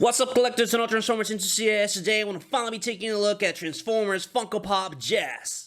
What's up, collectors and all Transformers enthusiasts? Today I want to finally be taking a look at Transformers Funko Pop Jazz.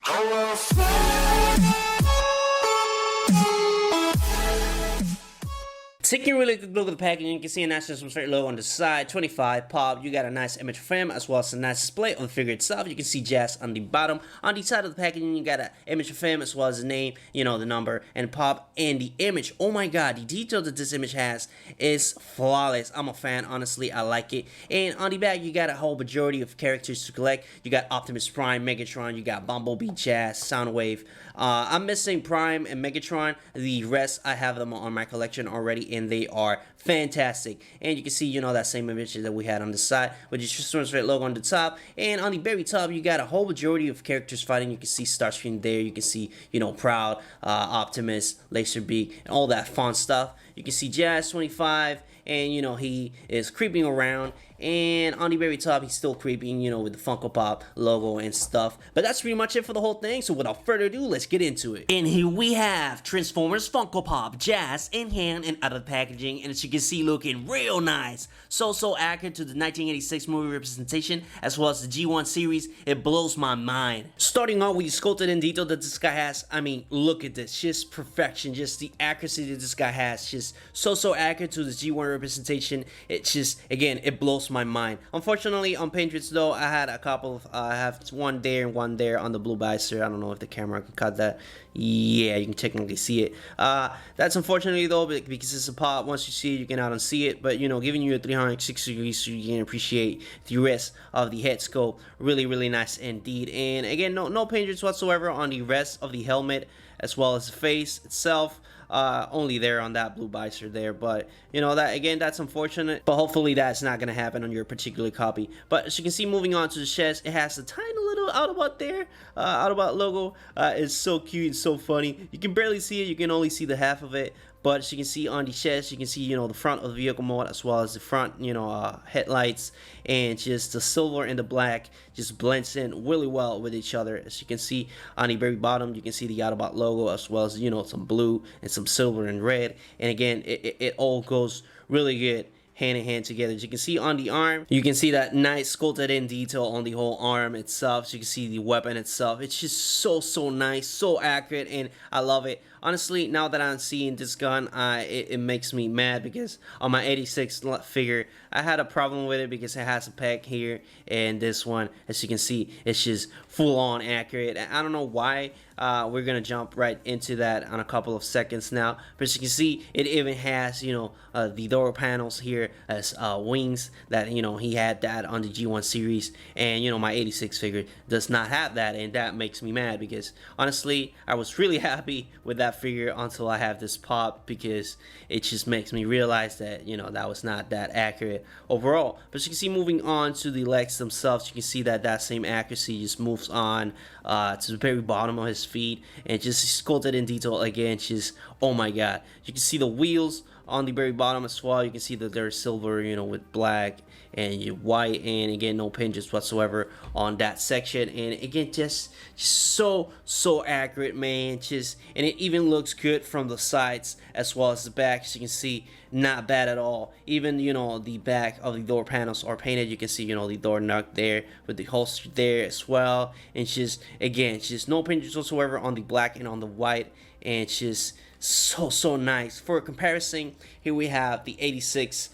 Taking a really good look at the packaging, you can see a nice Transformers logo on the side, 25 pop. You got a nice image of him as well as a nice display of the figure itself. You can see Jazz on the bottom. On the side of the packaging, you got an image of him as well as the name, the number, and pop, and the image. Oh my god, the detail that this image has is flawless. I'm a fan, honestly, I like it. And on the back, you got a whole majority of characters to collect. You got Optimus Prime, Megatron, you got Bumblebee, Jazz, Soundwave. I'm missing Prime and Megatron. The rest, I have them on my collection already, and they are fantastic. And you can see, that same image that we had on the side with the Transformers logo on the top. And on the very top, you got a whole majority of characters fighting. You can see Starscream there. You can see, Proud, Optimus, Laserbeak, and all that fun stuff. You can see Jazz 25, and he is creeping around. And on the very top, he's still creeping, with the Funko Pop logo and stuff. But that's pretty much it for the whole thing. So without further ado, let's get into it. And here we have Transformers Funko Pop Jazz in hand and out of the packaging. And as you can see, looking real nice. So accurate to the 1986 movie representation as well as the G1 series. It blows my mind. Starting off with the sculpted in detail that this guy has. I mean, look at this. Just perfection. Just the accuracy that this guy has. Just so accurate to the G1 representation. It just, again, it blows my mind. Unfortunately, on Pinterest though, I had a couple of, I have one there and one there on the blue visor. I don't know if the camera can cut that. Yeah, you can technically see it. That's unfortunately though, because it's a pop. Once you see it, you cannot unsee it. But giving you a 360 degrees so you can appreciate the rest of the head sculpt. Really nice indeed. And again, no Pinterest whatsoever on the rest of the helmet as well as the face itself. Only there on that blue visor there, but that again, that's unfortunate, but hopefully that's not gonna happen on your particular copy. But as you can see, moving on to the chest, it has a tiny little Autobot there. Autobot logo is so cute and so funny. You can barely see it, you can only see the half of it. But as you can see on the chest, you can see, the front of the vehicle mode as well as the front, headlights, and just the silver and the black just blends in really well with each other. As you can see on the very bottom, you can see the Autobot logo as well as, some blue and some silver and red. And again, it all goes really good hand in hand together. As you can see on the arm, you can see that nice sculpted in detail on the whole arm itself. So you can see the weapon itself. It's just so nice, so accurate, and I love it. Honestly, now that I'm seeing this gun, it makes me mad because on my 86 figure, I had a problem with it because it has a peg here, and this one, as you can see, it's just full on accurate. I don't know why. We're gonna jump right into that on a couple of seconds now. But as you can see, it even has, the door panels here as wings that, he had that on the G1 series, and my 86 figure does not have that, and that makes me mad because honestly, I was really happy with that figure until I have this pop, because it just makes me realize that that was not that accurate overall. But as you can see, moving on to the legs themselves, you can see that same accuracy just moves on to the very bottom of his feet and just sculpted in detail again. Just, oh my god, you can see the wheels on the very bottom as well. You can see that they're silver, with black and white, and again, no pinches whatsoever on that section. And again, just so accurate, man. And it even looks good from the sides as well as the back. As you can see, not bad at all. Even the back of the door panels are painted. You can see the door knock there with the holster there as well. And again, no pinches whatsoever on the black and on the white. And it's just so nice. For comparison, here we have the 86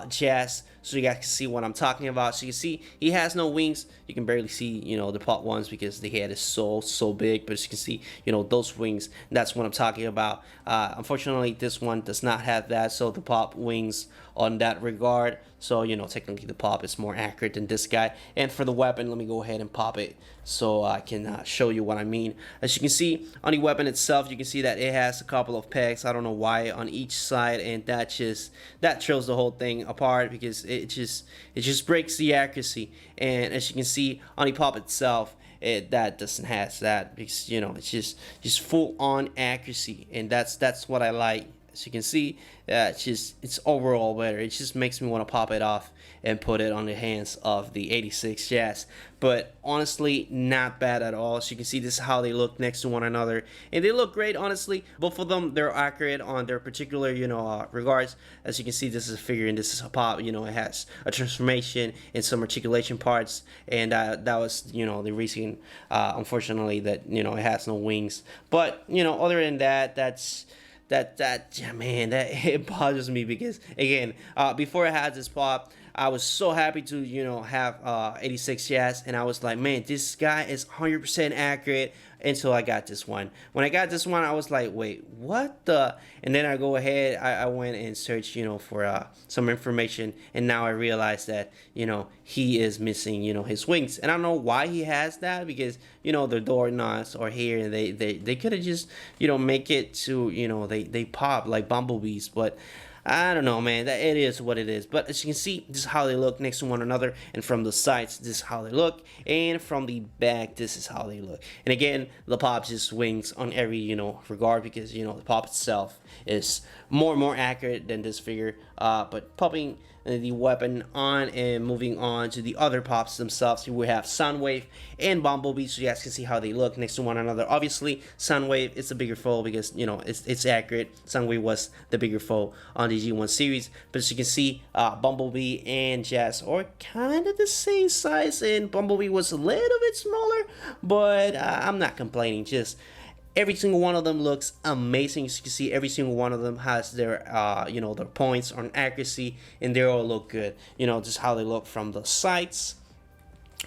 Jazz, so you guys can see what I'm talking about. So you can see he has no wings. You can barely see the pop ones because the head is so big, but as you can see those wings, that's what I'm talking about. Unfortunately, this one does not have that, so the pop wings on that regard. So technically the pop is more accurate than this guy. And for the weapon, let me go ahead and pop it so I can show you what I mean. As you can see on the weapon itself, you can see that it has a couple of pegs, I don't know why, on each side, and that throws the whole thing apart because it just breaks the accuracy. And as you can see on the pop itself, that doesn't have that because it's just full on accuracy, and that's what I like. As you can see, it's overall better. It just makes me want to pop it off and put it on the hands of the 86 Jazz. But honestly, not bad at all. As you can see, this is how they look next to one another, and they look great. Honestly, both of them, they're accurate on their particular regards. As you can see, this is a figure and this is a pop. It has a transformation and some articulation parts, and that was the reason, unfortunately, that it has no wings. But other than that, yeah, man, that it bothers me because, again, before I had this pop, I was so happy to have 86 Jazz, and I was like, man, this guy is 100% accurate until I got this one. When I got this one, I was like, wait, what the? And then I go ahead, I went and searched for some information, and now I realized that he is missing his wings, and I don't know why he has that, because the door knots are here, and they could have just make it to they pop like Bumblebees, but I don't know, man. That it is what it is. But as you can see, this is how they look next to one another, and from the sides, this is how they look, and from the back, this is how they look. And again, the pop just swings on every regard, because the pop itself is more and more accurate than this figure. But popping the weapon on and moving on to the other pops themselves, we have Soundwave and Bumblebee, so you guys can see how they look next to one another. Obviously, Soundwave is the bigger foe because it's accurate. Soundwave was the bigger foe on the G1 series, but as you can see, Bumblebee and Jazz are kind of the same size, and Bumblebee was a little bit smaller, but I'm not complaining. Just every single one of them looks amazing. As you can see, every single one of them has their their points on accuracy, and they all look good. Just how they look from the sides,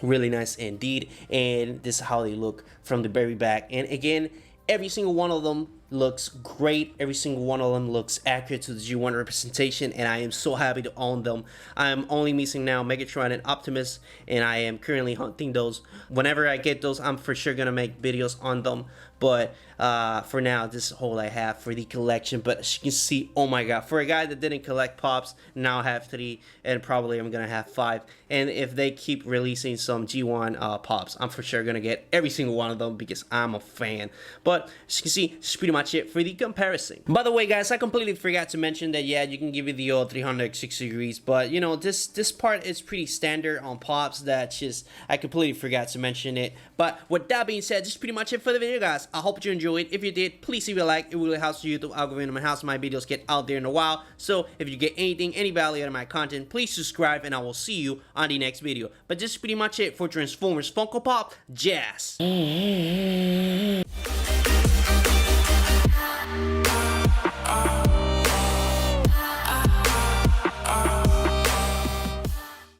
really nice indeed. And this is how they look from the very back. And again, every single one of them looks great. Every single one of them looks accurate to the G1 representation, and I am so happy to own them. I am only missing now Megatron and Optimus, and I am currently hunting those. Whenever I get those, I'm for sure gonna make videos on them, but for now, this is all I have for the collection. But as you can see, oh my god, for a guy that didn't collect pops, now I have 3, and probably I'm gonna have 5. And if they keep releasing some G1 pops, I'm for sure gonna get every single one of them because I'm a fan. But as you can see, it's pretty much it for the comparison. By the way, guys, I completely forgot to mention that, yeah, you can give it the old 360 degrees, but this part is pretty standard on pops. That just, I completely forgot to mention it. But with that being said, this is pretty much it for the video, guys. I hope you enjoyed. If you did, please leave a like. It really helps the YouTube algorithm and helps my videos get out there in a while. So if you get any value out of my content, please subscribe, and I will see you on the next video. But this is pretty much it for Transformers Funko Pop Jazz.